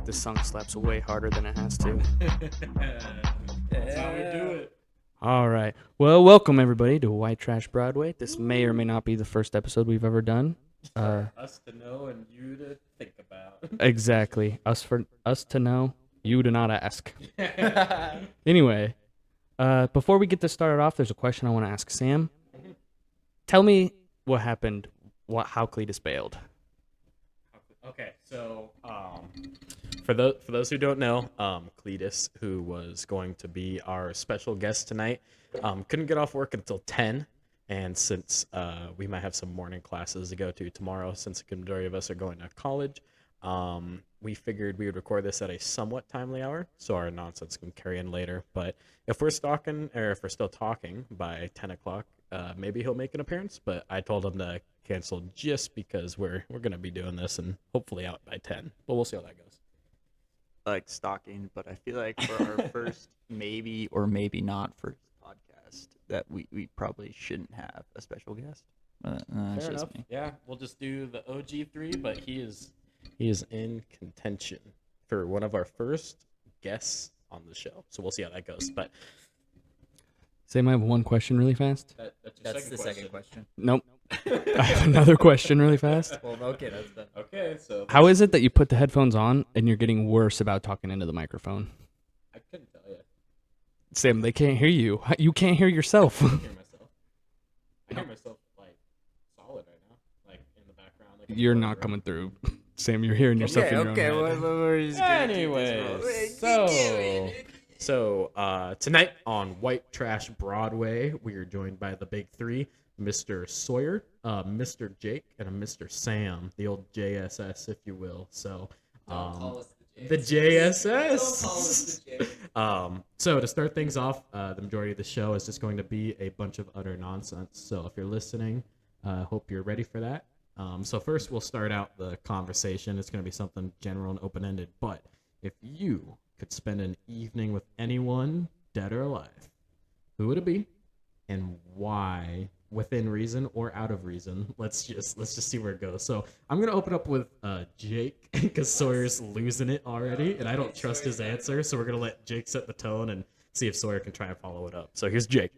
This song slaps way harder than it has to. That's how we do it. All right. Well, welcome everybody to White Trash Broadway. This may or may not be the first episode we've ever done. For us to know and you to think about. Exactly. Us to know, you to not ask. Anyway, before we get this started off, there's a question I want to ask Sam. Tell me what happened. How Cletus bailed. Okay, so for those who don't know, Cletus, who was going to be our special guest tonight, couldn't get off work until 10. And since we might have some morning classes to go to tomorrow, since the majority of us are going to college, we figured we would record this at a somewhat timely hour, so our nonsense can carry in later. But if we're still talking by 10 o'clock, maybe he'll make an appearance. But I told him to cancel just because we're gonna be doing this and hopefully out by 10. But we'll see how that goes. Like stalking, but I feel like for our first maybe or maybe not first podcast that we probably shouldn't have a special guest. Fair enough. Me. Yeah, we'll just do the OG3, but he is in contention for one of our first guests on the show. So we'll see how that goes. But Sam, I have one question really fast. That's the second question. Nope. I have another question really fast. Well, okay, that's done. Okay, so How is it that you put the headphones on and you're getting worse about talking into the microphone? I couldn't tell you. Sam, they can't hear you. You can't hear yourself. I hear myself like solid right now, like in the background. Like You're not coming through. Sam, you're hearing yourself in your own head. Anyways, so tonight on White Trash Broadway, we are joined by the big three, Mr. Sawyer, Mr. Jake, and a Mr. Sam, the old JSS, if you will. So the JSS. So to start things off, the majority of the show is just going to be a bunch of utter nonsense. So if you're listening, hope you're ready for that. So first we'll start out the conversation. It's going to be something general and open-ended. But if you could spend an evening with anyone, dead or alive, who would it be, and why? Within reason or out of reason. Let's just see where it goes. So I'm gonna open up with Jake because Sawyer's losing it already, and I don't trust his answer. So we're gonna let Jake set the tone and see if Sawyer can try and follow it up. So here's Jake.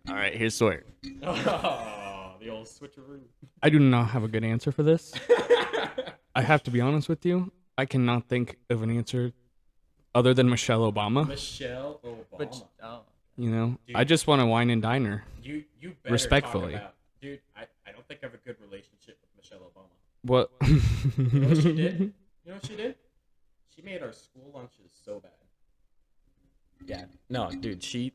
All right, here's Sawyer. Oh, the old switcheroo. I do not have a good answer for this. I have to be honest with you. I cannot think of an answer other than Michelle Obama. Michelle Obama. You know, Dude, I just want to wine and dine her. You better respectfully. talk about, dude, I don't think I have a good relationship with Michelle Obama. What? You know what she did? You know what she did? She made our school lunches so bad. Yeah. No, dude, she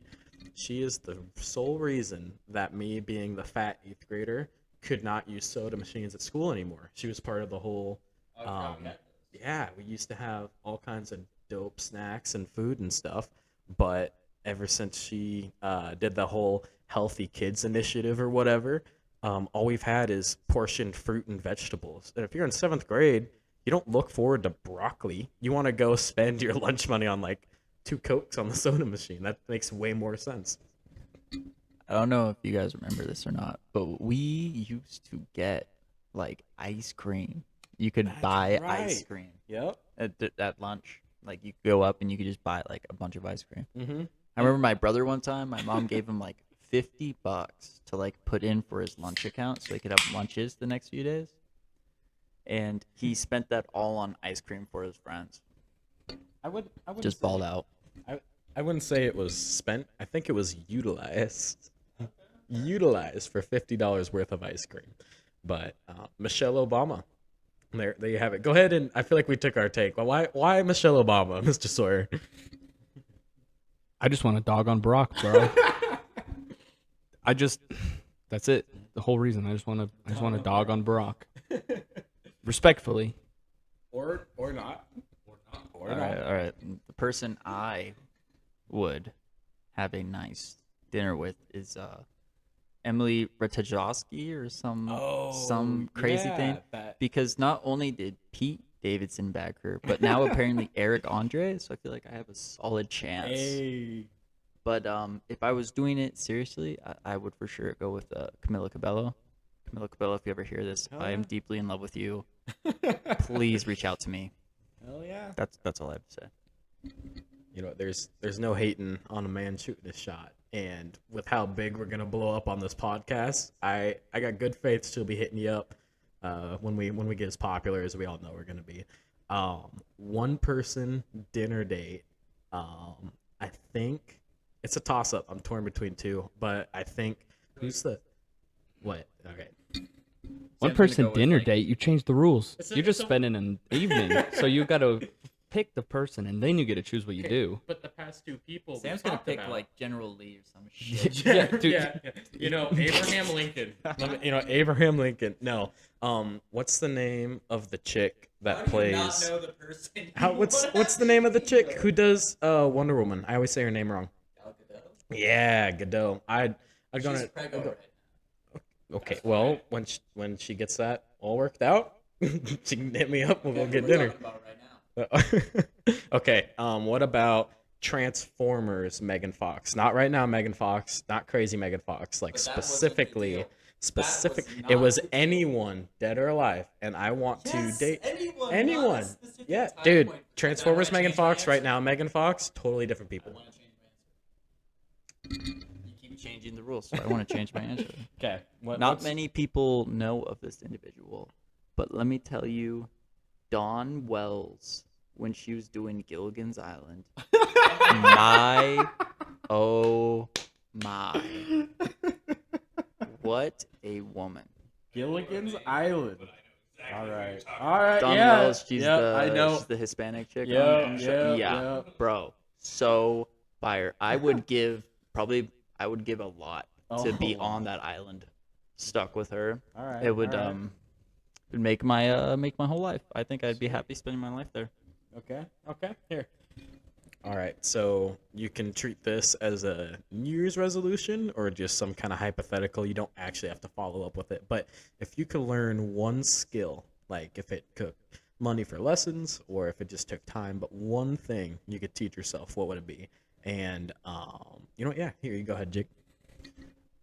is the sole reason that me being the fat 8th grader could not use soda machines at school anymore. She was part of the whole yeah, we used to have all kinds of dope snacks and food and stuff, but ever since she did the whole healthy kids initiative or whatever, all we've had is portioned fruit and vegetables. And if you're in 7th grade, you don't look forward to broccoli. You want to go spend your lunch money on like 2 Cokes on the soda machine. That makes way more sense. I don't know if you guys remember this or not, but we used to get like ice cream. You could buy ice cream. Yep. At lunch. Like you could go up and you could just buy like a bunch of ice cream. Mm-hmm. I remember my brother one time, my mom gave him like $50 to like put in for his lunch account so he could have lunches the next few days. And he spent that all on ice cream for his friends. I would just balled out. I wouldn't say it was spent. I think it was utilized. Utilized for $50 worth of ice cream. But Michelle Obama. There you have it. Go ahead, and I feel like we took our take. But why Michelle Obama, Mr. Sawyer? I just want a dog on Barack, bro. That's it. The whole reason. I just want a dog on Barack. Respectfully. Or not. All right. The person I would have a nice dinner with is Emily Ratajkowski or some crazy thing. Because not only did Pete Davidson back her, but now apparently Eric Andre, so I feel like I have a solid chance. Hey. But if I was doing it seriously, I would for sure go with Camila Cabello. Camila Cabello, if you ever hear this, I am deeply in love with you. Please reach out to me. Hell yeah. That's all I have to say. You know, there's no hating on a man shooting a shot. And with how big we're gonna blow up on this podcast, I got good faith she'll be hitting you up when we get as popular as we all know we're gonna be. One person dinner date. I think it's a toss up. I'm torn between two, but I think who's the what? Okay. One Sam's gonna person go with, dinner like- date, you change the rules. It's You're just a- spending an evening, so you got to pick the person, and then you get to choose what you do. But the past two people Sam's gonna pick like General Lee or some shit. Yeah, dude. yeah. You know, Abraham Lincoln. Abraham Lincoln. No. What's the name of the chick that plays? the person? What's the name of the chick who does Wonder Woman? I always say her name wrong. Yeah, Godot. I'd gonna. Okay, well, when she gets that all worked out, she can hit me up and we'll get dinner. Okay. What about Transformers Megan Fox? Not right now, Megan Fox. Not crazy Megan Fox. Like specifically. It was anyone, dead or alive, and I want to date anyone. Yeah, dude. Transformers Megan Fox right now. Megan Fox, totally different people. You keep changing the rules, so I want to change my answer. Okay. Not many people know of this individual, but let me tell you, Dawn Wells, when she was doing Gilligan's Island, oh my, what a woman. Gilligan's Island. All right. Dawn Wells, she's the Hispanic chick. Yeah. Bro, so fire. I would give a lot to be on that island, stuck with her. All right. It would would make my whole life. I think I'd be happy spending my life there. Okay. Here. All right. So you can treat this as a New Year's resolution or just some kind of hypothetical. You don't actually have to follow up with it. But if you could learn one skill, like if it took money for lessons or if it just took time, but one thing you could teach yourself, what would it be? And you know what? Yeah. Here, you go ahead, Jake.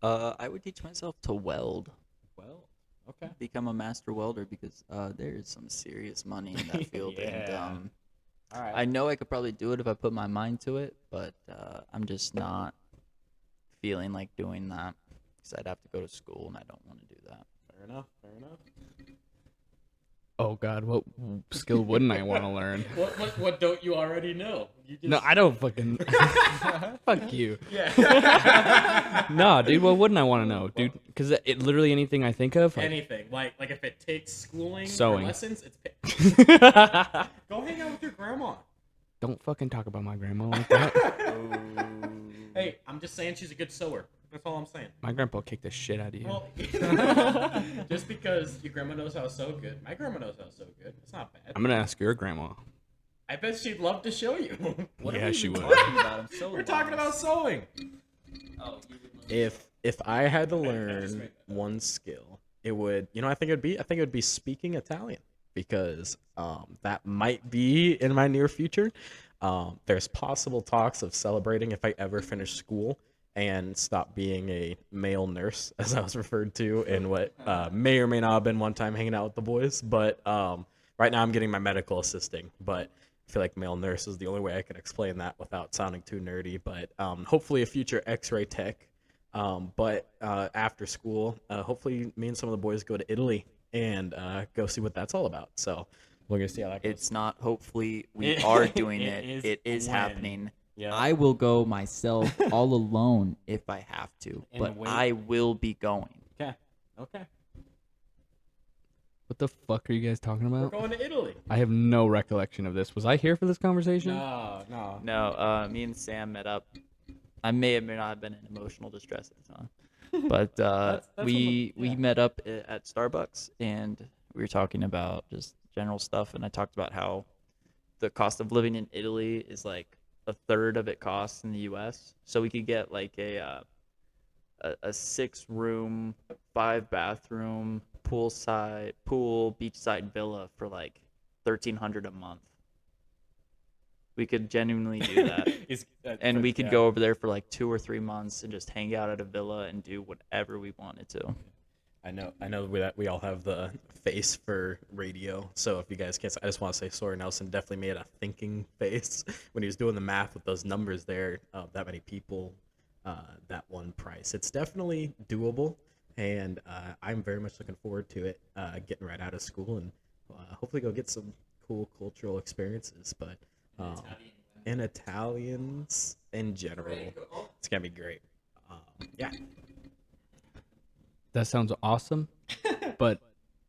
I would teach myself to weld. Well. Okay. Become a master welder because there is some serious money in that field. Yeah. And All right. I know I could probably do it if I put my mind to it, but I'm just not feeling like doing that because I'd have to go to school and I don't want to do that. Fair enough. Oh God, what skill wouldn't I want to learn? What don't you already know? You just... No, I don't fucking. Fuck you. Yeah. No, dude, what wouldn't I want to know, dude? Because it literally anything I think of. Like, Anything. Like if it takes schooling Sewing. or lessons, it's go hang out with your grandma. Don't fucking talk about my grandma like that. Hey, I'm just saying she's a good sewer. That's all I'm saying. My grandpa kicked the shit out of you. Well, just because your grandma knows how to sew good, my grandma knows how to sew good. It's not bad. I'm gonna ask your grandma. I bet she'd love to show you. What are Yeah, we she even would. talking About? I'm so We're talking about sewing. Oh, you would If I had to learn one skill, it would, I think it would be speaking Italian because that might be in my near future. There's possible talks of celebrating if I ever finish school and stop being a male nurse, as I was referred to in what may or may not have been one time hanging out with the boys. But right now I'm getting my medical assisting, but I feel like male nurse is the only way I can explain that without sounding too nerdy. But hopefully a future x-ray tech. But after school, hopefully me and some of the boys go to Italy and go see what that's all about. So we're going to see how that goes. It's not hopefully we are doing it. It is when. happening. Yeah. I will go myself all alone if I have to, And but wait. I will be going. Okay. What the fuck are you guys talking We're about? going to Italy. I have no recollection of this. Was I here for this conversation? No. No, me and Sam met up. I may or may not have been in emotional distress at the time, but That's we met up at Starbucks and we were talking about just general stuff, and I talked about how the cost of living in Italy is like a third of it costs in the U.S. So we could get like a 6-room, 5-bathroom, pool, beachside villa for like $1,300 a month. We could genuinely do that. And we could go over there for like 2 or 3 months and just hang out at a villa and do whatever we wanted to. I know that we all have the face for radio. So if you guys can't, I just want to say Sawyer Nelson definitely made a thinking face when he was doing the math with those numbers there. That many people, that one price. It's definitely doable, and I'm very much looking forward to it. Getting right out of school and hopefully go get some cool cultural experiences. But and Italians in general, it's gonna be great. Yeah. That sounds awesome, but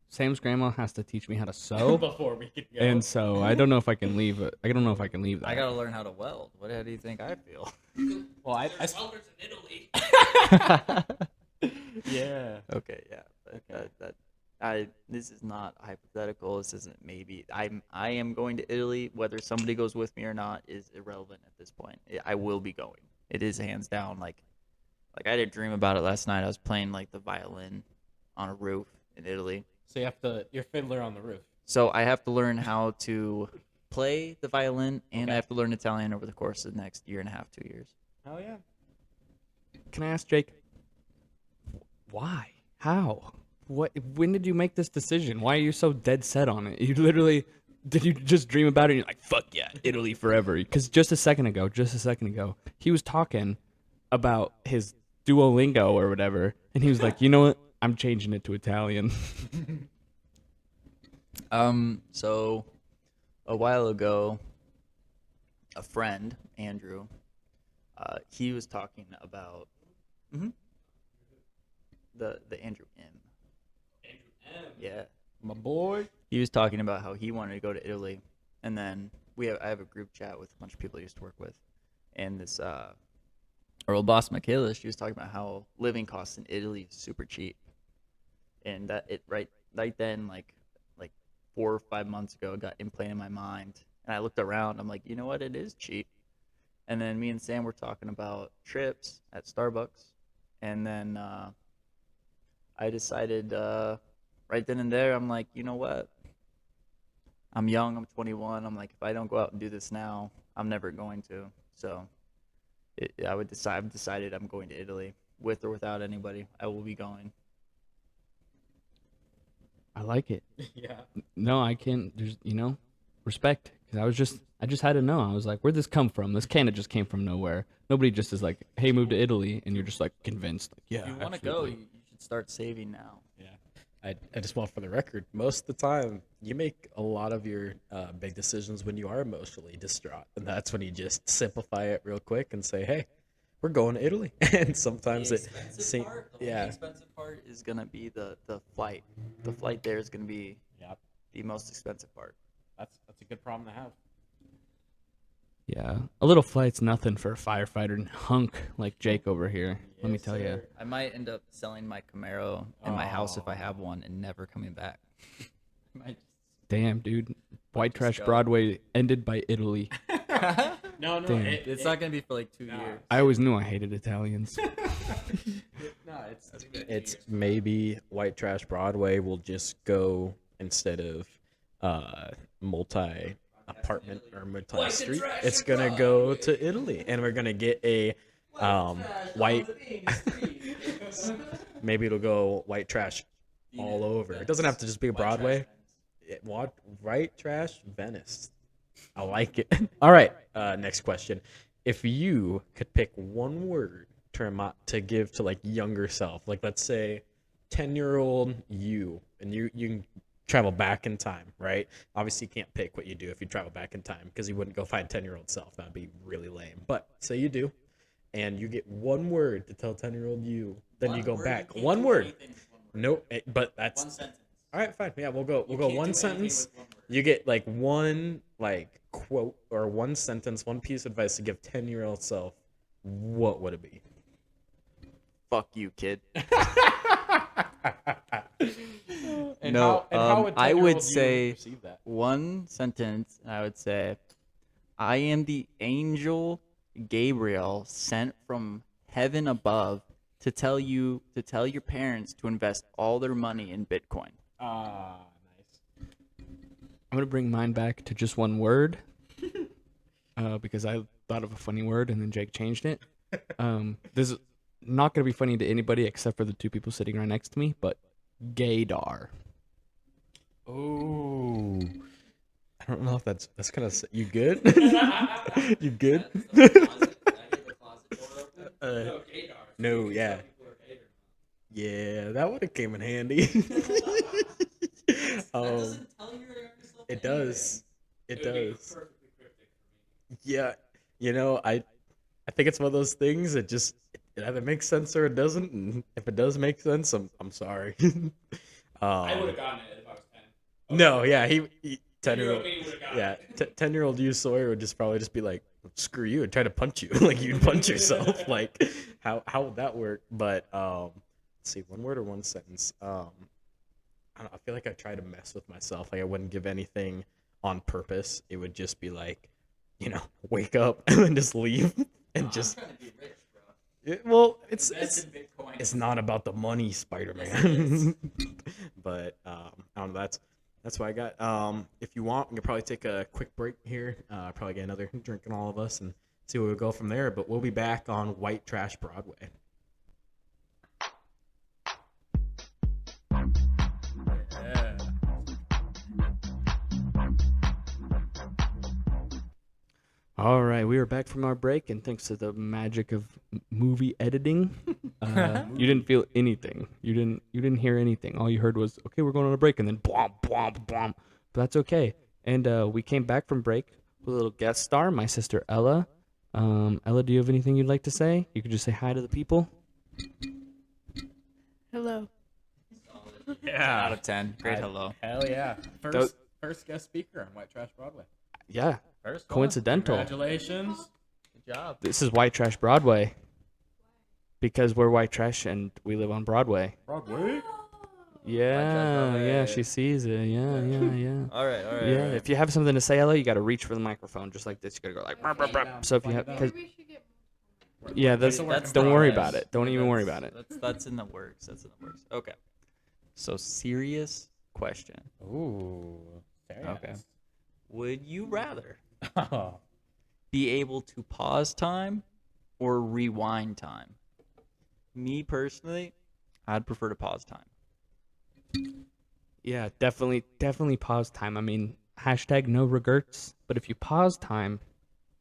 Sam's grandma has to teach me how to sew, Before we can go. and so I don't know if I can leave it. I don't know if I can leave that. I gotta learn how to weld. What do you think I feel? Well, I welders in Italy. yeah. Okay, yeah. This is not hypothetical. This isn't maybe. I am going to Italy. Whether somebody goes with me or not is irrelevant at this point. I will be going. It is hands down. Like I didn't dream about it last night. I was playing like the violin on a roof in Italy. So you have your fiddler on the roof. So I have to learn how to play the violin, and I have to learn Italian over the course of the next year and a half, 2 years. Hell yeah. Can I ask Jake? Why? How? What? When did you make this decision? Why are you so dead set on it? You literally did you just dream about it? And you're like, fuck yeah, Italy forever. Because just a second ago, he was talking about his Duolingo or whatever, and he was like, you know what? I'm changing it to Italian. So a while ago, a friend, Andrew, he was talking about the Andrew M. Yeah. My boy. He was talking about how he wanted to go to Italy, and then I have a group chat with a bunch of people I used to work with, and this our old boss Michaela, she was talking about how living costs in Italy is super cheap, and that it right then like 4 or 5 months ago got implanted in my mind, and I looked around, I'm like, you know what, it is cheap. And then me and Sam were talking about trips at Starbucks, and then I decided right then and there, I'm like, you know what? I'm young, I'm 21. I'm like, if I don't go out and do this now, I'm never going to. So I've decided I'm going to Italy. With or without anybody, I will be going. I like it. Yeah. No, I can't. There's, respect. Because I just had to know. I was like, where'd this come from? This kind of just came from nowhere. Nobody just is like, hey, move to Italy, and you're just like convinced. Like, yeah, If you want to go, you should start saving now. Yeah. I just want for the record, most of the time, you make a lot of your big decisions when you are emotionally distraught. And that's when you just simplify it real quick and say, hey, we're going to Italy. And sometimes The expensive part is going to be the flight. The flight there is going to be the most expensive part. That's a good problem to have. Yeah, a little flight's nothing for a firefighter hunk like Jake over here. Let me tell you. I might end up selling my Camaro in my house if I have one and never coming back. Damn, dude. White Trash Broadway ended by Italy. No, Damn. It's not going to be for like 2 years. I always knew I hated Italians. No, it's maybe White Trash Broadway will just go instead of multi-apartment or multi-street. It's gonna go to Italy, and we're gonna get a white. Maybe it'll go white trash all over. It doesn't have to just be a Broadway. White trash Venice. I like it. All right. Next question. If you could pick one word to give to like younger self, like let's say 10-year-old you, and you can travel back in time, right? Obviously, you can't pick what you do if you travel back in time because you wouldn't go find 10-year-old self. That'd be really lame. But say you do, and you get one word to tell 10-year-old you, then you go back. One word. Nope. But that's One sentence. all right. Fine. Yeah, we'll go one sentence. You get like one quote or one sentence, one piece of advice to give 10-year-old self. What would it be? Fuck you, kid. And No, how would I 10-year-old would you say receive that? one sentence, and I would say, I am the angel Gabriel sent from heaven above to tell your parents to invest all their money in Bitcoin. Nice. I'm going to bring mine back to just one word because I thought of a funny word and then Jake changed it. This is not going to be funny to anybody except for the two people sitting right next to me, but gaydar. Oh, I don't know if that's kind of you good. You good? No, yeah, yeah, that would have came in handy. um, it does. It does. Yeah, I think it's one of those things that just it either makes sense or it doesn't. And if it does make sense, I'm sorry. I would have gotten it if I was 10. No, yeah, he 10-year-old, Me would have gotten yeah, it. 10-year-old you Sawyer would just probably just be like, screw you, and try to punch you, like you'd punch yourself. Like, how would that work? But let's see, one word or one sentence. I don't know, I feel like I try to mess with myself. Like I wouldn't give anything on purpose. It would just be like, wake up and then just leave and just. I'm trying to be rich, bro. Well, Invest in Bitcoin. it's not about the money, Spider-Man. But I don't know. That's what I got. If you want, we can probably take a quick break here. Probably get another drink in all of us and see where we go from there. But we'll be back on White Trash Broadway. Yeah. All right, we are back from our break, and thanks to the magic of movie editing, you didn't feel anything. You didn't hear anything. All you heard was, okay, we're going on a break, and then bwomp, bwomp, bwomp. But that's okay. And we came back from break with a little guest star, my sister Ella. Ella, do you have anything you'd like to say? You could just say hi to the people. Hello. Yeah. Out of 10. Great hello. Hell yeah. First guest speaker on White Trash Broadway. Yeah, First one. coincidental. Congratulations. Good job. This is White Trash Broadway. Because we're white trash and we live on Broadway. Broadway. Yeah, Broadway. yeah, she sees it. Yeah. All right. Yeah, if you have something to say, Ella, you got to reach for the microphone just like this. You got to go like, "Brr, brr, brr." So if you have, Maybe we should get yeah, that's It's a work in don't worry progress. about it. Don't even worry about it. That's in the works. Okay. So serious question. Ooh. Okay. Would you rather Oh. be able to pause time or rewind time? Me personally, I'd prefer to pause time. Yeah, definitely pause time. I mean, hashtag no regrets. But if you pause time,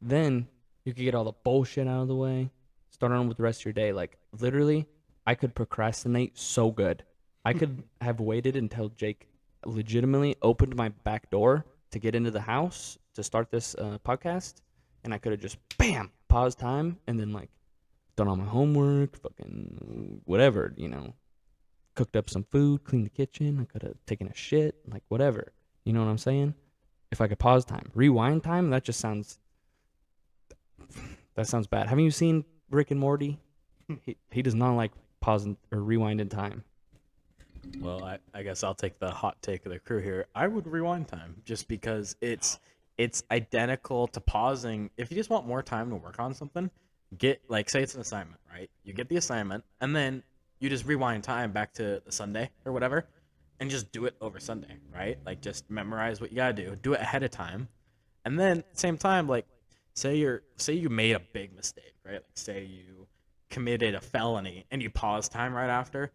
then you could get all the bullshit out of the way. Start on with the rest of your day. Like literally, I could procrastinate so good. I could have waited until Jake legitimately opened my back door to get into the house to start this podcast, and I could have just bam paused time and then like done all my homework, fucking whatever, cooked up some food, cleaned the kitchen. I could have taken a shit, like whatever. You know what I'm saying? If I could pause time, rewind time, that sounds bad. Haven't you seen Rick and Morty? He does not like pausing or rewinding time. Well, I guess I'll take the hot take of the crew here. I would rewind time just because it's identical to pausing. If you just want more time to work on something, say it's an assignment, right? You get the assignment and then you just rewind time back to the Sunday or whatever and just do it over Sunday, right? Like just memorize what you got to do it ahead of time. And then at the same time, like say you made a big mistake, right? Like say you committed a felony and you pause time right after.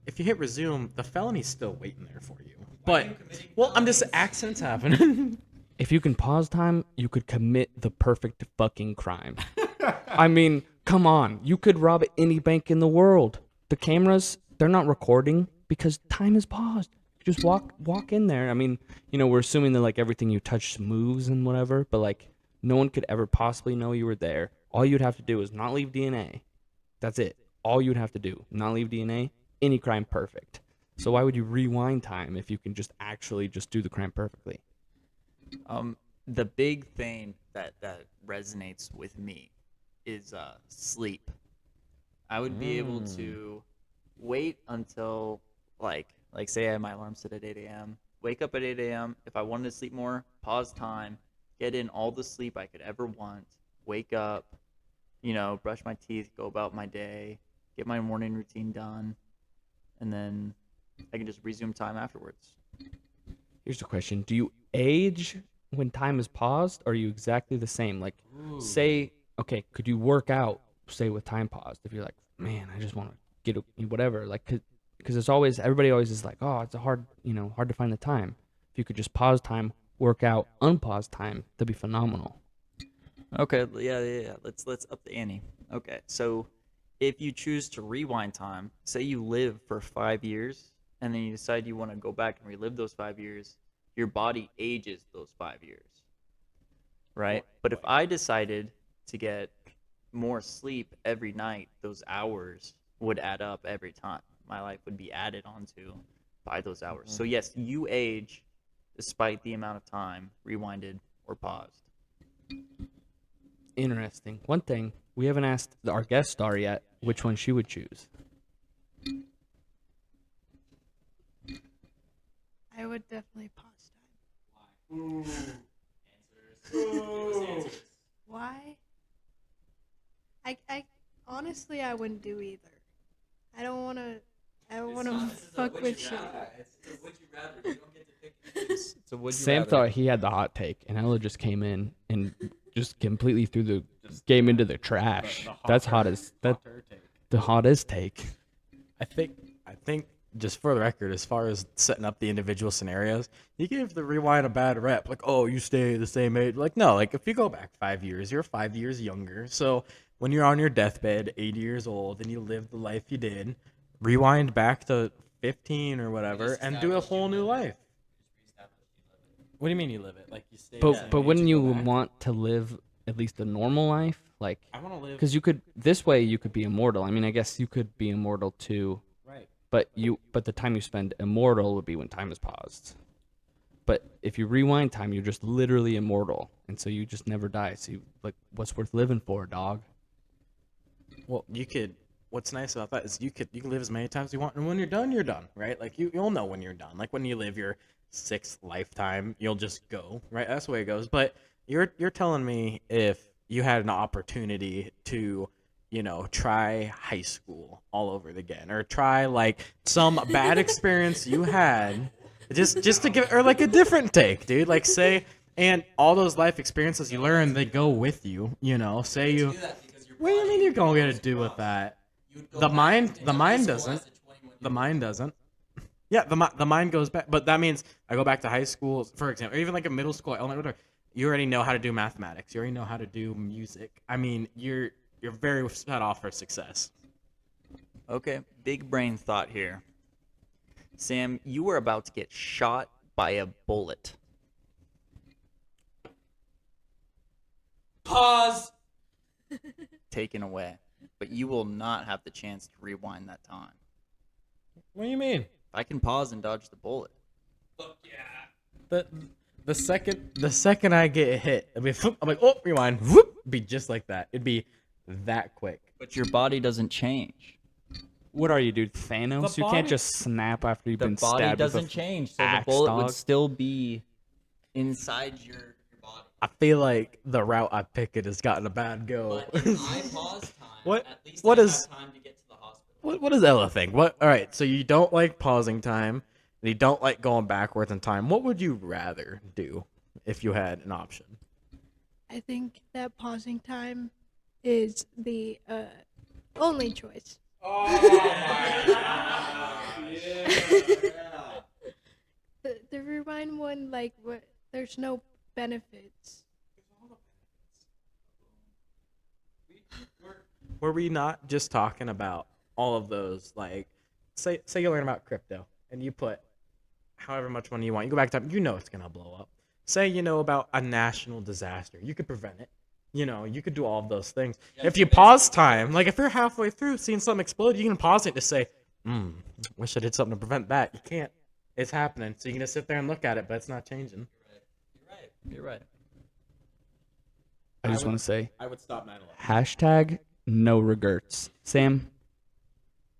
If you hit resume, the felony's still waiting there for you. But I'm just accidents happen. If you can pause time, you could commit the perfect fucking crime. I mean, come on. You could rob any bank in the world. The cameras, they're not recording because time is paused. Just walk in there. I mean, we're assuming that like everything you touch moves and whatever, but like no one could ever possibly know you were there. All you'd have to do is not leave DNA. That's it. All you'd have to do, not leave DNA. Any crime perfect. So why would you rewind time if you can just actually just do the crime perfectly? The big thing that resonates with me is sleep. I would be able to wait until like say I have my alarm set at 8 a.m. Wake up at 8 a.m. If I wanted to sleep more, pause time, get in all the sleep I could ever want, wake up, brush my teeth, go about my day, get my morning routine done, and then I can just resume time afterwards. Here's the question. Do you age when time is paused, or are you exactly the same? Like, say, okay, could you work out, say, with time paused? If you're like, man, I just want to get whatever. Like, because it's always, everybody always is like, oh, it's hard to find the time. If you could just pause time, work out, unpause time, that'd be phenomenal. Okay, yeah. Let's up the ante. Okay, so if you choose to rewind time, say you live for 5 years, and then you decide you want to go back and relive those 5 years, your body ages those 5 years, right? But if I decided to get more sleep every night, those hours would add up every time. My life would be added onto by those hours. So yes, you age despite the amount of time rewinded or paused. Interesting. One thing, we haven't asked our guest star yet which one she would choose. I would definitely pause time. Ooh. Answers. Why? I honestly I wouldn't do either. I don't want to fuck with shit. It's a would you rather. You don't get to pick. So would you Sam rather- thought he had the hot take, and Ella just came in and just completely threw the game into the trash. That's the hottest take. I think just for the record, as far as setting up the individual scenarios, you give the rewind a bad rep. Like, oh, you stay the same age. Like, no, like if you go back 5 years, you're 5 years younger. So when you're on your deathbed, 80 years old, and you live the life you did, rewind back to 15 or whatever and do a whole new life. What do you mean you live it? Like you stay. But wouldn't you want to live at least a normal life? Like, I want to live. because you could, this way you could be immortal. I mean, I guess you could be immortal too. Right. But the time you spend immortal would be when time is paused. But if you rewind time, you're just literally immortal, and so you just never die. So what's worth living for, dog? Well, you could. What's nice about that is you can live as many times as you want, and when you're done, right? Like you'll know when you're done. Like when you live your 6th lifetime, you'll just go, right? That's the way it goes. But you're telling me if you had an opportunity to, try high school all over again, or try like some bad experience you had, just to give, or like a different take, dude. Like say, and all those life experiences you learn, they go with you. Say you. What do you mean you're gonna do with that? The mind doesn't. The mind doesn't. Yeah, the mind goes back, but that means I go back to high school, for example, or even like a middle school, elementary, whatever. You already know how to do mathematics. You already know how to do music. I mean, you're very set off for success. Okay, big brain thought here. Sam, you were about to get shot by a bullet. Pause. Taken away. But you will not have the chance to rewind that time. What do you mean? I can pause and dodge the bullet. Fuck yeah. The second I get hit, I'm like, oh, rewind, whoop, be just like that. It'd be that quick. But your body doesn't change. What are you, dude? Thanos? The You can't body- just snap after you've The been body stabbed with doesn't a change, so the axe, bullet dog. would still be inside your body. I feel like the route I pick it has gotten a bad go. But if I pause time, What- at least what I is- have time to get to the hospital. What does Ella think? All right, so you don't like pausing time, and you don't like going backwards in time. What would you rather do if you had an option? I think that pausing time is the only choice. Oh my god. Yeah. The rewind one, like, there's no benefits. Were we not just talking about all of those, like, say you learn about crypto, and you put however much money you want, you go back to time, it's going to blow up. Say you know about a national disaster. You could prevent it. You could do all of those things. If you pause time, like if you're halfway through seeing something explode, you can pause it to say, wish I did something to prevent that. You can't. It's happening. So you can just sit there and look at it, but it's not changing. You're right. I just want to say, I would stop 9/11. hashtag no regrets. Sam,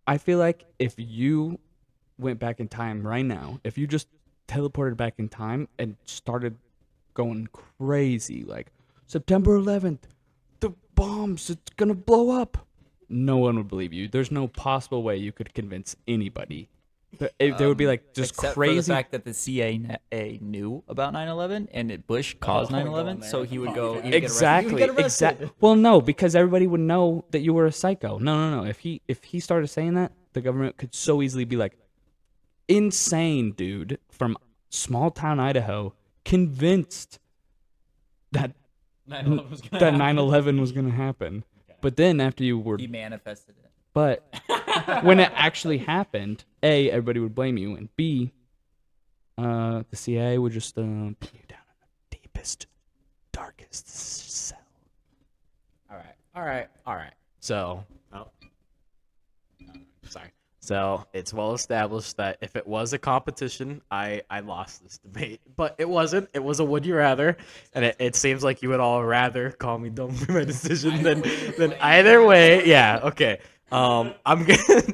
I feel like if you went back in time right now, if you just teleported back in time and started going crazy, like September 11th, the bombs, it's gonna blow up, no one would believe you. There's no possible way you could convince anybody They would be like just Except for the crazy. fact that the CIA knew about 9/11 and Bush caused 9/11, so he would go. He would get arrested. Exactly. He would get arrested. Exactly. Well, no, because everybody would know that you were a psycho. No. If he started saying that, the government could so easily be like, insane dude from small town Idaho, convinced that 9/11 was gonna happen. But then after you were, He manifested it. but when it actually happened, A, everybody would blame you, and B, the CIA would just put you down in the deepest, darkest cell. All right. So, sorry. So it's well established that if it was a competition, I lost this debate, but it wasn't. It was a would you rather, and it seems like you would all rather call me dumb for my decision than either way. Yeah. Okay. I'm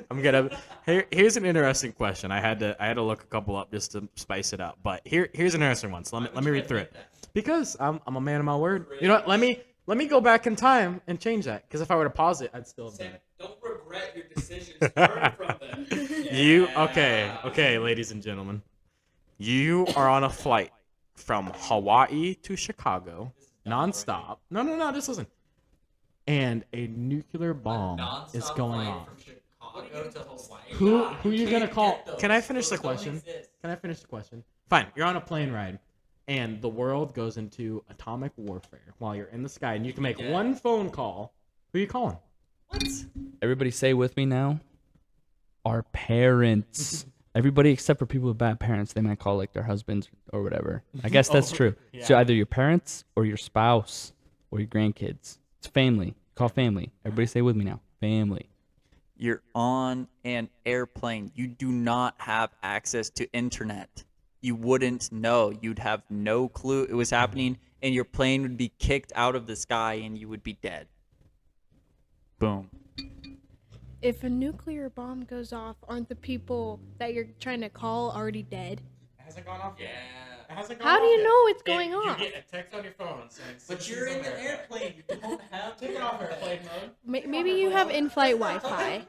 gonna. Here's an interesting question. I had to look a couple up just to spice it up, but here's an interesting one. So let me read through it because I'm a man of my word. You know what? Let me go back in time and change that because if I were to pause it, I'd still have done it. Don't regret your decisions. Learn from them. Okay, ladies and gentlemen. You are on a flight from Hawaii to Chicago, nonstop. No, just listen. And a nuclear bomb is going off. Who you gonna call? Can I finish the question? Fine. You're on a plane ride, and the world goes into atomic warfare while you're in the sky, and you can make one phone call. Who are you calling? Everybody say with me now. Our parents. Everybody except for people with bad parents, they might call like their husbands or whatever. I guess that's true. Yeah. So either your parents or your spouse or your grandkids. It's family. Call family. Everybody say with me now. Family. You're on an airplane. You do not have access to internet. You wouldn't know. You'd have no clue it was happening, and your plane would be kicked out of the sky, and you would be dead. Boom. If a nuclear bomb goes off, aren't the people that you're trying to call already dead? It hasn't gone off yet. It hasn't gone How off do you yet. know it's going off? You get a text on your phone saying. But you're in the airplane. You don't have Take it off airplane mode. Maybe you have in-flight Wi-Fi.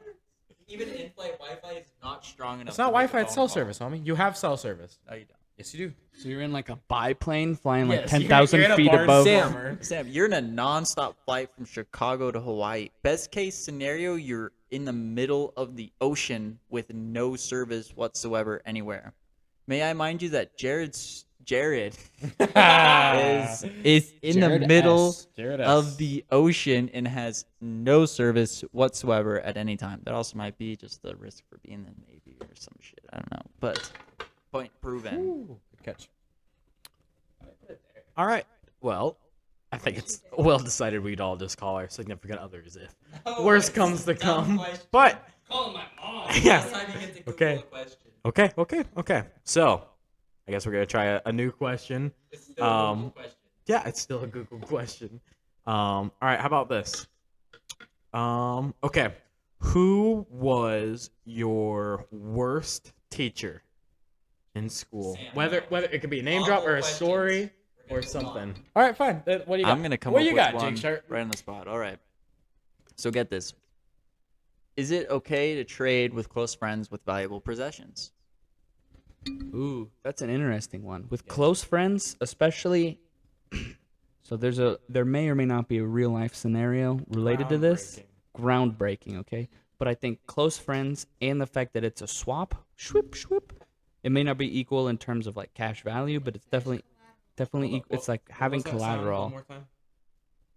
Even in-flight Wi-Fi is not strong enough. It's not Wi-Fi. It's cell service, homie. You have cell service. No, you don't. Yes, you do. So you're in like a biplane flying like Yes, 10,000 you're in a feet barn above. stormer. Sam, you're in a non-stop flight from Chicago to Hawaii. Best case scenario, you're in the middle of the ocean with no service whatsoever anywhere. May I mind you that Jared is in the middle of the ocean and has no service whatsoever at any time. That also might be just the risk for being in the Navy or some shit. I don't know. But point proven. Ooh, good catch. All right. Well, I think it's well decided we'd all just call our significant others if worst comes to come. But Calling my mom. yeah. Okay. Okay. So, I guess we're gonna try a new question. It's still a Google question. Yeah, it's still a Google question. All right. How about this? Okay. Who was your worst teacher in school? Sam. Whether it could be a name All drop or a questions. story or something. All right, fine. What do you got? I'm gonna come what up you with got, one Jake Sharp? right on the spot. All right. So get this. Is it okay to trade with close friends with valuable possessions? Ooh, that's an interesting one. With close friends, especially. So there may or may not be a real life scenario related to this. Groundbreaking, okay? But I think close friends and the fact that it's a swap, it may not be equal in terms of like cash value, but it's definitely equal. It's like having collateral.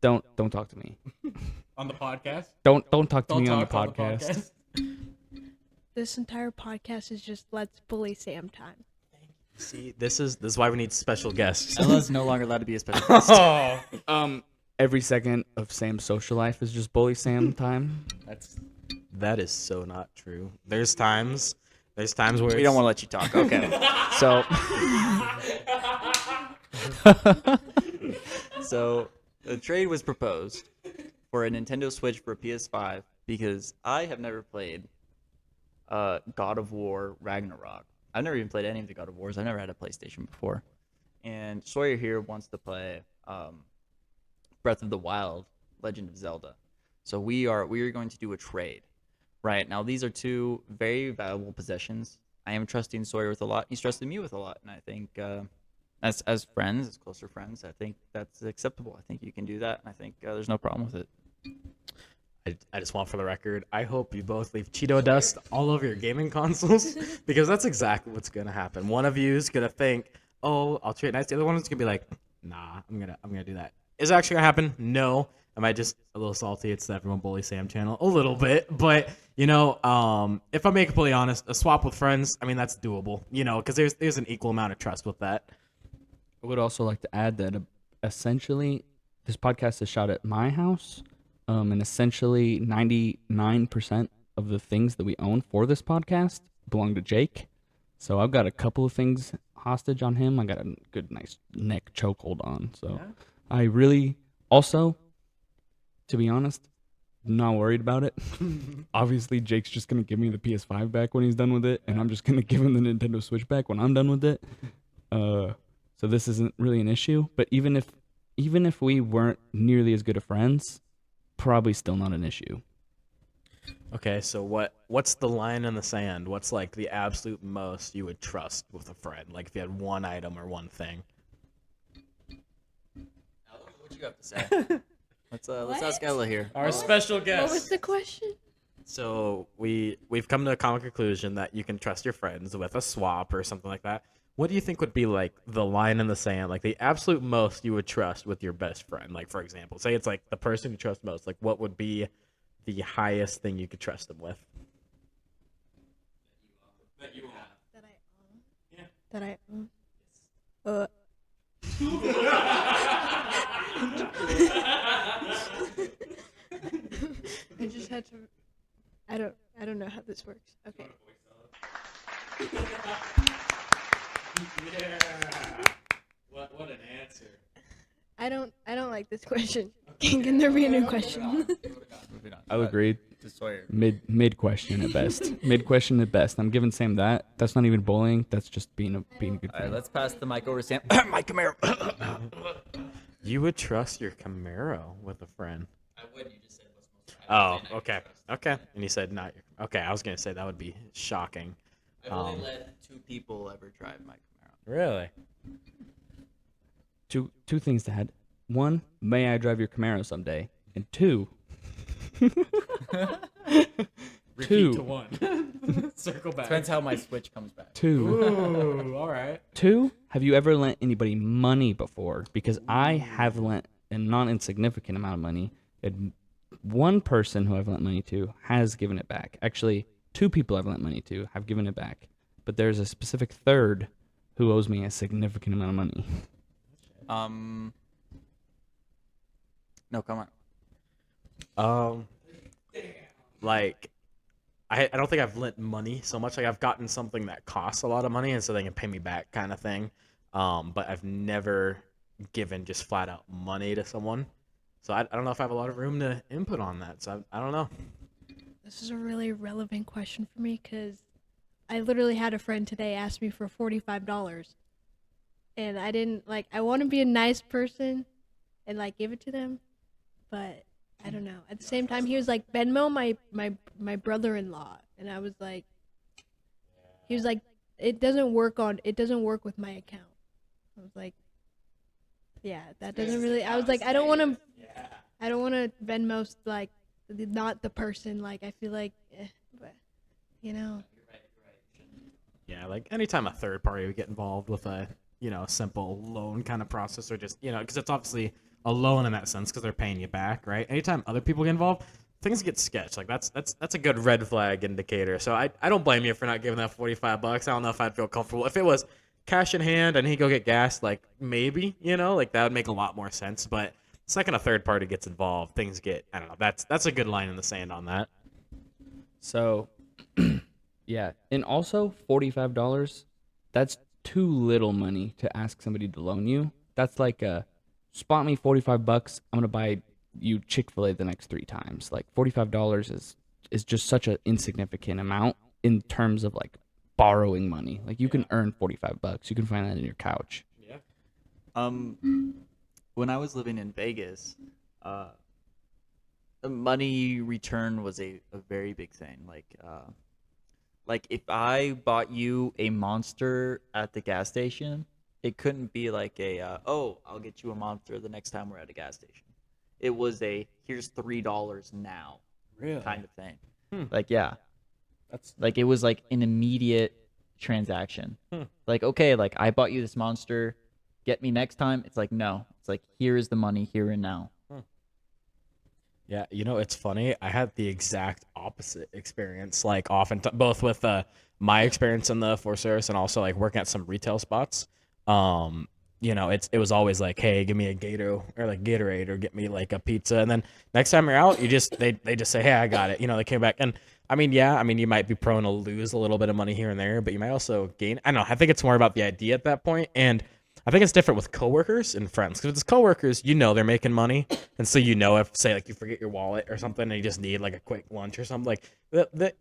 Don't talk to me. On the podcast? Don't talk to me on the podcast. This entire podcast is just let's bully Sam time. See, this is why we need special guests. Ella's no longer allowed to be a special guest. Every second of Sam's social life is just bully Sam time. That is so not true. There's times where We don't want to let you talk. Okay. So the trade was proposed for a Nintendo Switch for a PS5 because I have never played God of War Ragnarok. I've never even played any of the God of Wars. I've never had a PlayStation before. And Sawyer here wants to play Breath of the Wild, Legend of Zelda. So we are going to do a trade. Right. Now these are two very valuable possessions I am trusting Sawyer with a lot. He's trusting me with a lot, and I think as friends, as closer friends, I think that's acceptable. I think you can do that, and I think there's no problem with it. I just want for the record, I hope you both leave Cheeto dust all over your gaming consoles because that's exactly what's gonna happen. One of you is gonna think, "Oh, I'll treat it nice." The other one is gonna be like, "Nah, I'm gonna do that." Is it actually gonna happen? No. Am I just a little salty? It's the Everyone Bully Sam channel, a little bit, but if I'm being completely honest, a swap with friends, I mean that's doable, because there's an equal amount of trust with that. I would also like to add that essentially this podcast is shot at my house, and essentially 99% of the things that we own for this podcast belong to Jake. So I've got a couple of things hostage on him. I got a good, nice neck chokehold on. So I really also, to be honest, not worried about it. Obviously, Jake's just going to give me the PS5 back when he's done with it, and I'm just going to give him the Nintendo Switch back when I'm done with it. So this isn't really an issue. But even if we weren't nearly as good of friends, probably still not an issue. Okay, so what's the line in the sand? What's like the absolute most you would trust with a friend? Like if you had one item or one thing. What you have to say? Let's ask Ella here. Our special guest. What was the question? So we've come to a common conclusion that you can trust your friends with a swap or something like that. What do you think would be like the line in the sand, like the absolute most you would trust with your best friend? Like for example, say it's like the person you trust most. Like what would be the highest thing you could trust them with? That you have. That I own. Yeah. That I own. I just had to. I don't know how this works. Okay. Yeah. What an answer. I don't like this question. Can there be a new question? Moving on. I'll agree. To Sawyer. Mid question at best. Mid question at best. I'm giving Sam that. That's not even bullying. That's just being a good All right, friend. let's pass the mic over to Sam. Mike Camaro. You would trust your Camaro with a friend. I would. You just said what's most. Oh, okay. Okay. And you said not your. Okay, I was gonna say that would be shocking. I've only let 2 people ever drive my Camaro. Really? Two things to add. One, may I drive your Camaro someday? And two, Repeat to one. Circle back. Depends how my Switch comes back. Ooh, all right. Two, have you ever lent anybody money before? Because I have lent a non-insignificant amount of money. And one person who I've lent money to has given it back. Actually, 2 people I've lent money to have given it back. But there's a specific third who owes me a significant amount of money. No, come on. Like, I don't think I've lent money so much. Like, I've gotten something that costs a lot of money, and so they can pay me back, kind of thing. But I've never given just flat out money to someone. So I don't know if I have a lot of room to input on that. So I don't know. This is a really relevant question for me because I literally had a friend today ask me for $45. And I didn't, I want to be a nice person and, give it to them. But I don't know. At the same time, he was like, Venmo my brother-in-law. And I was like, he was like, it doesn't work with my account. I was like, yeah, that doesn't really, I was like, I don't want to Venmo, not the person. I feel like, but, Yeah, like anytime a third party would get involved with a simple loan kind of process, or just because it's obviously a loan in that sense because they're paying you back, right? Anytime other people get involved, things get sketched. Like that's a good red flag indicator. So I don't blame you for not giving that $45. I don't know if I'd feel comfortable if it was cash in hand and he go get gas. Like maybe that would make a lot more sense. But the second a third party gets involved, things get I don't know. That's a good line in the sand on that. So, yeah. And also, $45, that's too little money to ask somebody to loan you. That's like spot me $45, I'm going to buy you Chick-fil-A the next 3 times. Like $45 is just such an insignificant amount in terms of borrowing money. Like you can earn $45. You can find that in your couch. Yeah. When I was living in Vegas, the money return was a very big thing. like if I bought you a Monster at the gas station, it couldn't be like oh, I'll get you a Monster the next time we're at a gas station. It was a here's $3 now Really? kind of thing. Hmm. Like yeah, That's like it was like an immediate transaction. Like okay, like I bought you this Monster, get me next time. It's like no, it's like here is the money here and now. Yeah, it's funny. I had the exact opposite experience, like often both with my experience in the Force Service and also like working at some retail spots. It was always like, hey, give me a Gator or like Gatorade or get me like a pizza, and then next time you're out, they just say, hey, I got it. They came back, and I mean, you might be prone to lose a little bit of money here and there, but you might also gain. I don't know. I think it's more about the idea at that point, and I think it's different with coworkers and friends because with coworkers, they're making money, and so if say like you forget your wallet or something and you just need like a quick lunch or something, like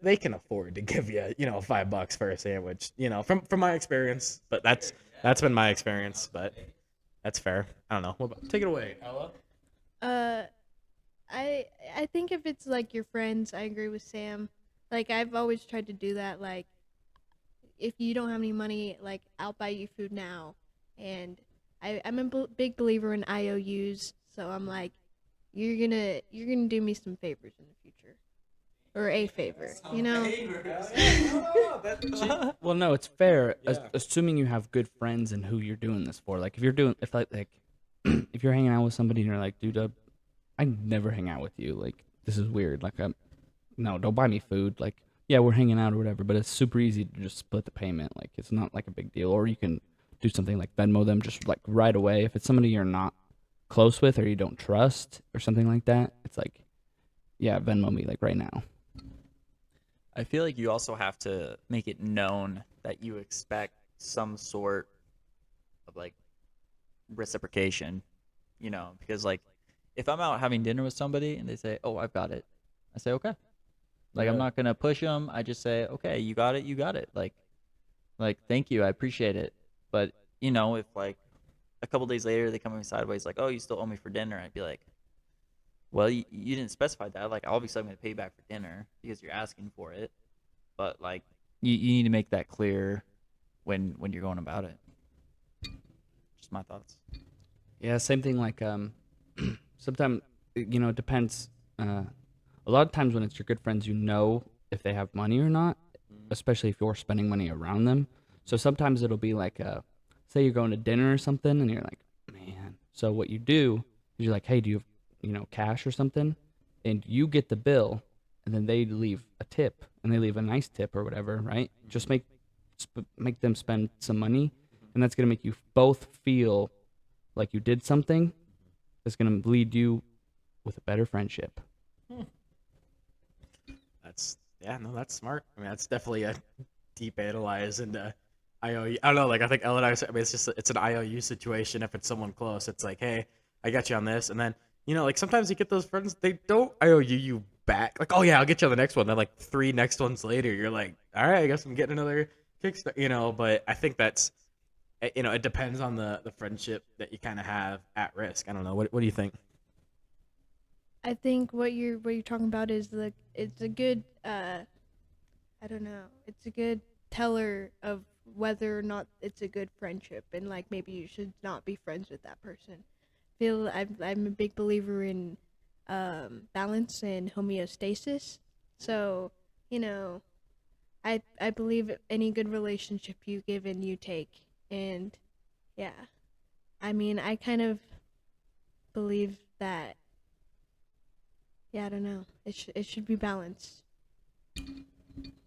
they can afford to give you $5 for a sandwich, from my experience. But that's been my experience, but that's fair. I don't know. Take it away, Ella. I think if it's like your friends, I agree with Sam. Like I've always tried to do that. Like if you don't have any money, like I'll buy you food now. And I'm a big believer in IOUs, so I'm like, you're gonna do me some favors in the future, or a favor, Well, no, it's fair. Assuming you have good friends and who you're doing this for. Like if you're if you're hanging out with somebody and you're like, dude, I never hang out with you. Like this is weird. Like no, don't buy me food. Like yeah, we're hanging out or whatever, but it's super easy to just split the payment. Like it's not like a big deal, or you can do something like Venmo them just like right away. If it's somebody you're not close with or you don't trust or something like that, it's like, yeah, Venmo me like right now. I feel like you also have to make it known that you expect some sort of like reciprocation, because like if I'm out having dinner with somebody and they say, "Oh, I've got it," I say, "Okay." Like I'm not gonna push them. I just say, "Okay, you got it, you got it." Like thank you, I appreciate it. But if like a couple days later they come in sideways like, "Oh, you still owe me for dinner," I'd be like, "Well, you didn't specify that. Like obviously I'm gonna pay you back for dinner because you're asking for it." But like you need to make that clear when you're going about it. Just my thoughts. Yeah, same thing. Like sometimes it depends. A lot of times when it's your good friends, if they have money or not, especially if you're spending money around them. So sometimes it'll be like, say you're going to dinner or something, and you're like, man. So what you do is you're like, hey, do you have, cash or something? And you get the bill, and then they leave a tip, and they leave a nice tip or whatever, right? Just make them spend some money, and that's gonna make you both feel like you did something. That's gonna lead you with a better friendship. That's smart. I mean, that's definitely a deep analyze into IOU. I don't know, like I think Ella and I it's an IOU situation. If it's someone close, it's like, hey, I got you on this, and then like sometimes you get those friends, they don't IOU you back. Like, oh yeah, I'll get you on the next one. Then like 3 next ones later, you're like, all right, I guess I'm getting another Kickstarter. But I think that's it depends on the friendship that you kind of have at risk. I don't know. What do you think? I think what you're talking about is it's a good I don't know, it's a good teller of whether or not it's a good friendship, and like maybe you should not be friends with that person. I'm a big believer in balance and homeostasis. So I believe any good relationship you give and you take, and yeah, I mean I kind of believe that. Yeah, I don't know. It should be balanced.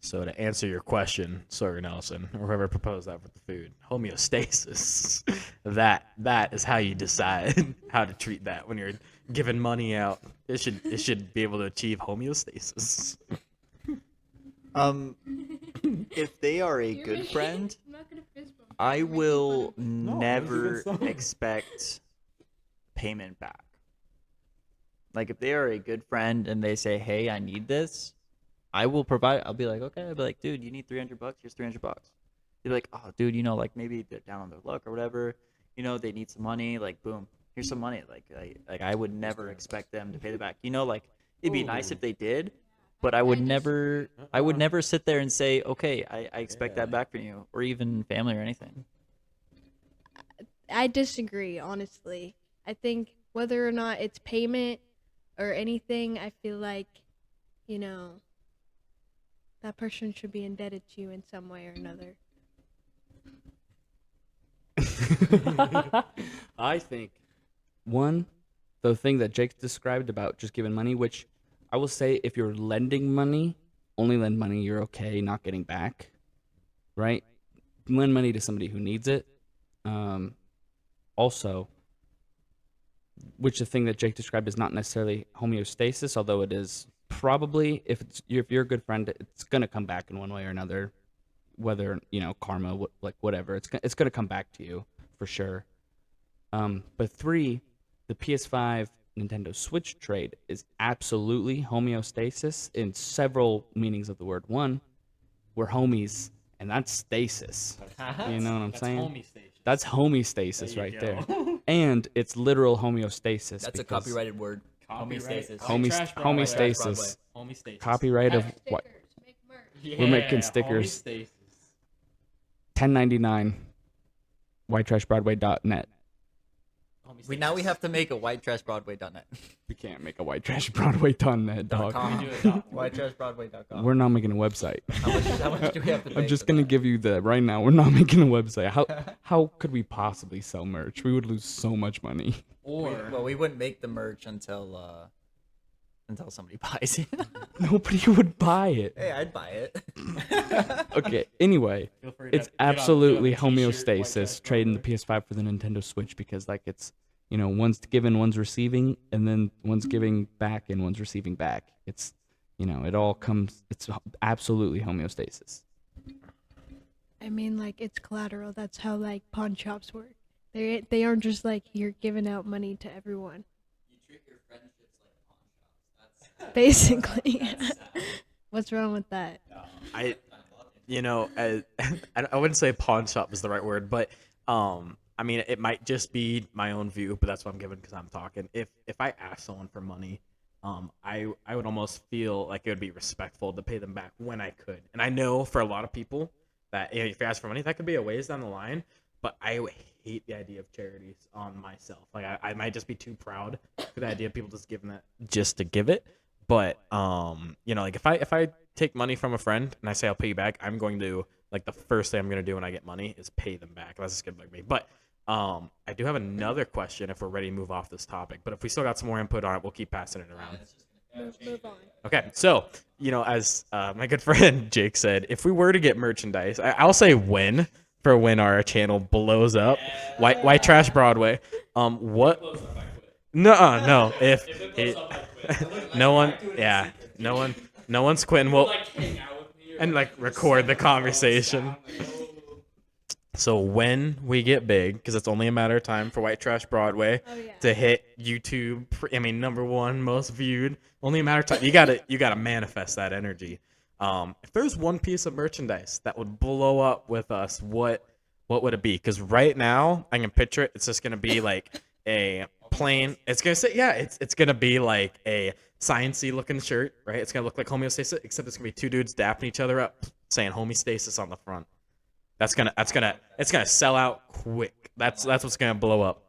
So to answer your question, Sawyer Nelson, or whoever proposed that for the food, homeostasis. that is how you decide how to treat that when you're giving money out. It should be able to achieve homeostasis. If they are a good friend, I will never expect payment back. Like if they are a good friend and they say, "Hey, I need this," I will provide. I'll be like, "Okay." I'll be like, "Dude, you need $300? Here's $300." They'll be like, "Oh, dude, like maybe they're down on their luck or whatever. They need some money. Like, boom, here's some money." Like I would never expect them to pay it back. Like it'd be nice if they did, but I would I just- never sit there and say, okay, I expect that back from you, or even family or anything. I disagree, honestly. I think whether or not it's payment or anything, I feel like, you know, that person should be indebted to you in some way or another. I think one, the thing that Jake described about just giving money, which I will say, if you're lending money, only lend money you're okay not getting back, right? Lend money to somebody who needs it. Also, which the thing that Jake described is not necessarily homeostasis, although it is probably, if you're a good friend, it's gonna come back in one way or another, whether karma, like whatever, it's gonna come back to you for sure. But three, the PS5 Nintendo Switch trade is absolutely homeostasis in several meanings of the word. One, we're homies, and that's stasis. You know what I'm saying? Homeostasis. That's homeostasis right there. And it's literal homeostasis. That's a because copyrighted word. Homeostasis. Homeostasis. Homeostasis. Copyright of what? Make merch. We're making stickers. 1099 whitetrashbroadway.net. We have to make a whitetrashbroadway.net. We can't make a whitetrashbroadway.net, dog. whitetrashbroadway.com. We're not making a website. How much do we have to pay? I'm just gonna give you the right now. We're not making a website. How could we possibly sell merch? We would lose so much money. Well, we wouldn't make the merch until somebody buys it. Nobody would buy it. Hey, I'd buy it. Okay. Anyway, it's absolutely homeostasis trading the PS5 for the Nintendo Switch because like it's one's given, one's receiving, and then one's giving back and one's receiving back. It's it all comes. It's absolutely homeostasis. I mean, like, it's collateral. That's how, like, pawn shops work. They aren't just, like, you're giving out money to everyone. You treat your friendships like pawn shops. Basically. What's wrong with that? I wouldn't say pawn shop is the right word, but I mean, it might just be my own view, but that's what I'm giving because I'm talking. If I ask someone for money, I would almost feel like it would be respectful to pay them back when I could. And I know for a lot of people that if you ask for money, that could be a ways down the line. But I hate the idea of charities on myself. Like I might just be too proud for the idea of people just giving that just to give it. But like if I take money from a friend and I say I'll pay you back, I'm going to like the first thing I'm going to do when I get money is pay them back. That's just good like me. But I do have another question if we're ready to move off this topic. But if we still got some more input on it, we'll keep passing it around. Move on. Okay, so as my good friend Jake said, if we were to get merchandise, I'll say when our channel blows up, White Trash Broadway. What? No. If it, no one's quitting. Well, and like record the conversation. So when we get big, because it's only a matter of time for White Trash Broadway to hit YouTube, #1 most viewed. Only a matter of time. You gotta manifest that energy. If there's one piece of merchandise that would blow up with us, what would it be? Because right now I can picture it. It's just gonna be like a plain. It's gonna say it's gonna be like a sciencey looking shirt, right? It's gonna look like homeostasis, except it's gonna be two dudes dapping each other up, saying homeostasis on the front. It's gonna sell out quick. That's what's gonna blow up.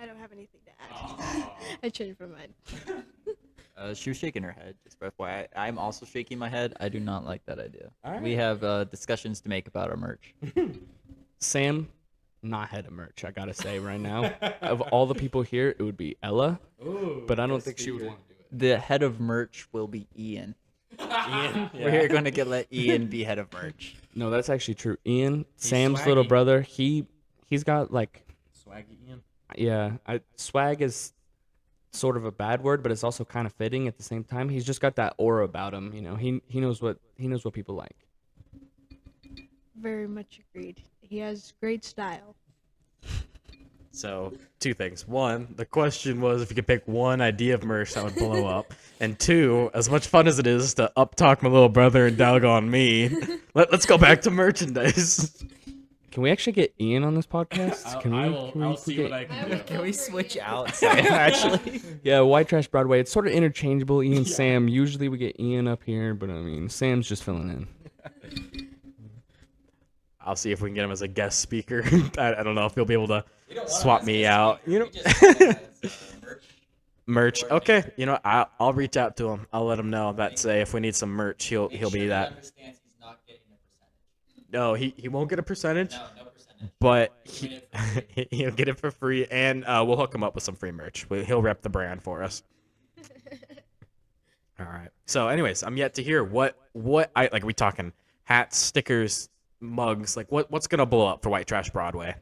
I don't have anything to add. I changed my mind. She was shaking her head. Just by FYI, I'm also shaking my head. I do not like that idea. All right. We have discussions to make about our merch. Sam, not head of merch. I gotta say right now, of all the people here, it would be Ella, but I don't think she would want to do it. The head of merch will be Ian. We're going to let Ian be head of merch. No, that's actually true. Ian, Sam's swaggy. little brother, he's got like, Swaggy Ian. yeah, swag is sort of a bad word, but it's also kind of fitting at the same time. He's just got that aura about him. He knows what people like. Very much agreed. He has great style. So, two things. One, the question was if you could pick one idea of merch that would blow up. And two, as much fun as it is to up talk my little brother and doggone me, let's go back to merchandise. Can we actually get Ian on this podcast? Can we? I'll see what I can do. Can we switch out Sam, actually? Yeah, White Trash Broadway. It's sort of interchangeable. Ian, Sam. Usually we get Ian up here, but I mean, Sam's just filling in. I'll see if we can get him as a guest speaker. I don't know if he'll be able to swap me out. Merch. Okay. You know, I'll reach out to him. I'll let him know that say if we need some merch, he'll be that. Understands he's not getting a percentage. No, he won't get a percentage, No percentage. but he'll get it for free, and we'll hook him up with some free merch. He'll rep the brand for us. All right. So, anyways, I'm yet to hear what I like. Are we talking hats, stickers, mugs? Like what's gonna blow up for White Trash Broadway?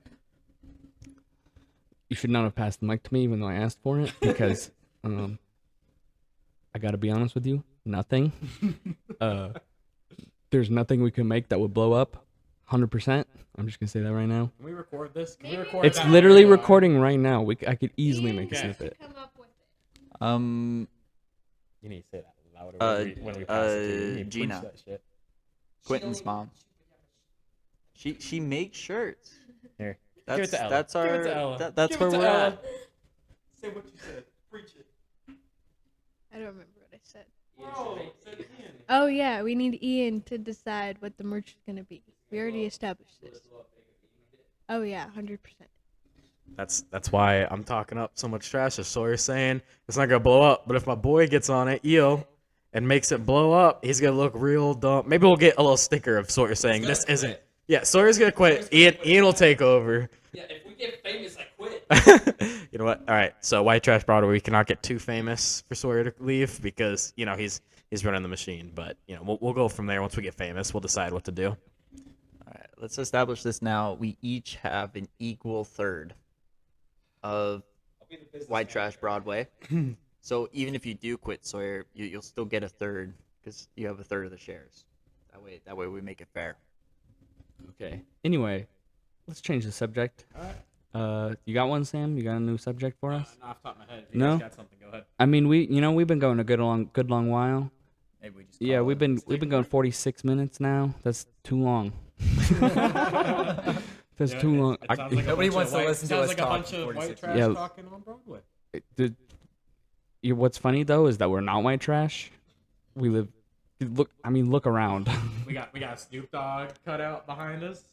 You should not have passed the mic to me, even though I asked for it, because I gotta be honest with you, nothing. There's nothing we can make that would blow up, 100%. I'm just gonna say that right now. Can we record this? Can we Maybe- record It's that? literally recording right now. I could easily Ian make a should snippet. come up with it. You need to say that louder when we pass it to you. You need to Gina. preach that shit. Quentin's mom. She makes shirts. Here. That's Give it to Ella. that's our Give it to Ella. that's Give where it to we're Ella. at. Say what you said. Preach it. I don't remember what I said. Bro, said Ian. Oh yeah, we need Ian to decide what the merch is gonna be. We already established this. Oh yeah, 100%. That's why I'm talking up so much trash. As Sawyer's saying, it's not gonna blow up. But if my boy gets on it, EO, and makes it blow up, he's gonna look real dumb. Maybe we'll get a little sticker of Sawyer saying this isn't. Yeah, Sawyer's gonna quit. Ian will take over. Yeah, if we get famous, I quit. You know what? All right. So White Trash Broadway, we cannot get too famous for Sawyer to leave because he's running the machine. But we'll go from there. Once we get famous, we'll decide what to do. All right, let's establish this now. We each have an equal third of White Trash Broadway. So even if you do quit Sawyer, you'll still get a third because you have a third of the shares. That way we make it fair. Okay. Anyway, let's change the subject. You got one, Sam? You got a new subject for us? Not off the top of my head. If you No? guys got something, go ahead. I mean, we've been going a good long while. Maybe we just Yeah, call we've it- been going 46 minutes now. That's too long. That's Yeah, too long. It sounds like a Nobody bunch wants of to white- listen to sounds us like talk a bunch for of 46 white trash Yeah. talking on Broadway. What's funny though is that we're not white trash. We live. Look around. We got a Snoop Dogg cutout behind us.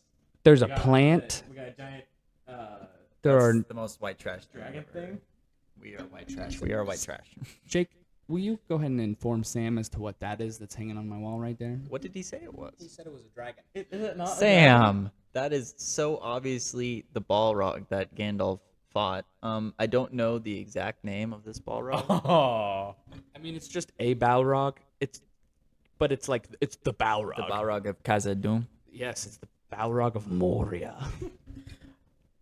There's a We got- plant. We got a giant There are. That's the most white trash dragon ever. thing. We are white trash. We are white trash. Jake, will you go ahead and inform Sam as to what that is that's hanging on my wall right there? What did he say it was? said it was a dragon. Is it not? Sam, that is so obviously the Balrog that Gandalf fought. I don't know the exact name of this Balrog. Oh. I mean, it's just a Balrog. It's the Balrog. The Balrog of Khazad-dûm. Yes, it's the Balrog of Moria.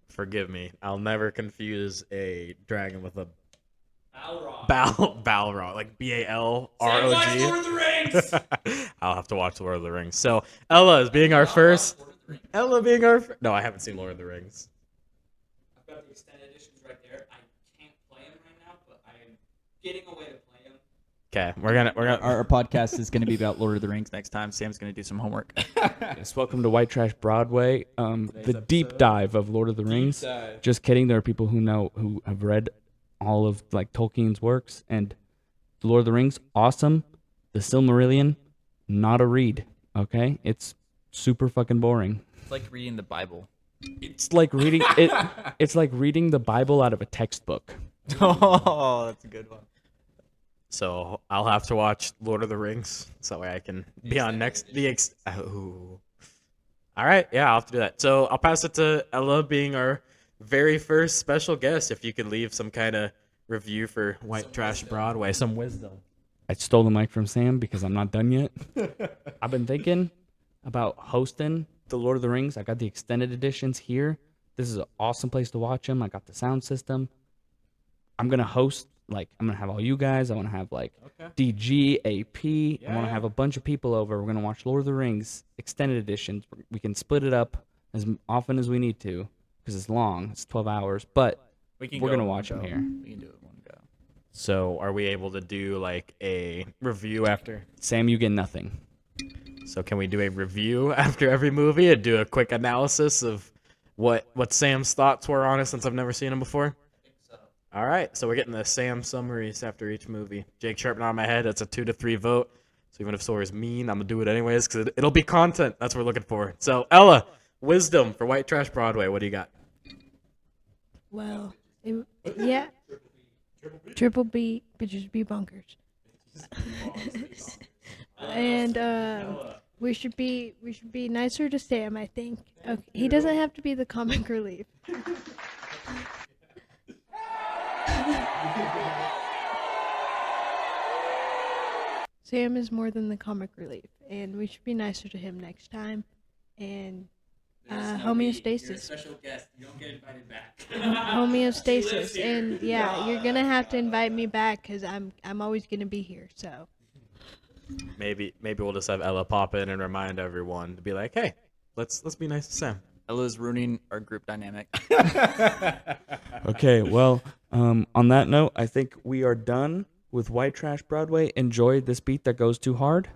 Forgive me. I'll never confuse a dragon with a Balrog. Balrog, like Sam watched BALROG. Lord of the Rings. I'll have to watch Lord of the Rings. So Ella is being our first. Ella being our. No, I haven't seen Lord of the Rings. I've got the extended editions right there. I can't play them right now, but I am getting a way to play them. Okay, we're gonna. Our podcast is going to be about Lord of the Rings next time. Sam's going to do some homework. Yes, welcome to White Trash Broadway. The deep dive of Lord of the Rings. Just kidding. There are people who have read all of like Tolkien's works, and the Lord of the Rings, awesome. The Silmarillion, not a read. Okay, it's super fucking boring. It's like reading the Bible. It's like reading it. It's like reading the Bible out of a textbook. Oh, that's a good one. So I'll have to watch Lord of the Rings so that way I can be on next. Ooh. All right, yeah, I'll have to do that. So I'll pass it to Ella, being our very first special guest. If you could leave some kind of review for White Trash Broadway, some wisdom. I stole the mic from Sam because I'm not done yet. I've been thinking about hosting the Lord of the Rings. I got the extended editions here. This is an awesome place to watch them. I got the sound system. I'm gonna host. I'm gonna have all you guys. I want to have DG, AP. I want to have a bunch of people over. We're gonna watch Lord of the Rings extended editions. We can split it up as often as we need to because it's long. It's 12 hours, but we're gonna watch them here. We can do it in one go. So are we able to do like a review after? Sam, you get nothing. So can we do a review after every movie and do a quick analysis of what Sam's thoughts were on it since I've never seen him before? All right, so we're getting the Sam summaries after each movie. Jake Sharp on my head. It's a 2 to 3 vote. So even if Sawyer's mean, I'm gonna do it anyways because it'll be content. That's what we're looking for. So Ella, wisdom for White Trash Broadway. What do you got? Well, yeah. Triple B, bitches be bunkers. And we should be nicer to Sam, I think. Okay. He doesn't have to be the comic relief. Sam is more than the comic relief, and we should be nicer to him next time. And homeostasis. You're a special guest. You don't get invited back. Homeostasis, and yeah, you're gonna have to invite me back because I'm always gonna be here. So Maybe we'll just have Ella pop in and remind everyone to be like, hey, let's be nice to Sam. Ella's ruining our group dynamic. Okay, well, on that note, I think we are done with White Trash Broadway. Enjoy this beat that goes too hard.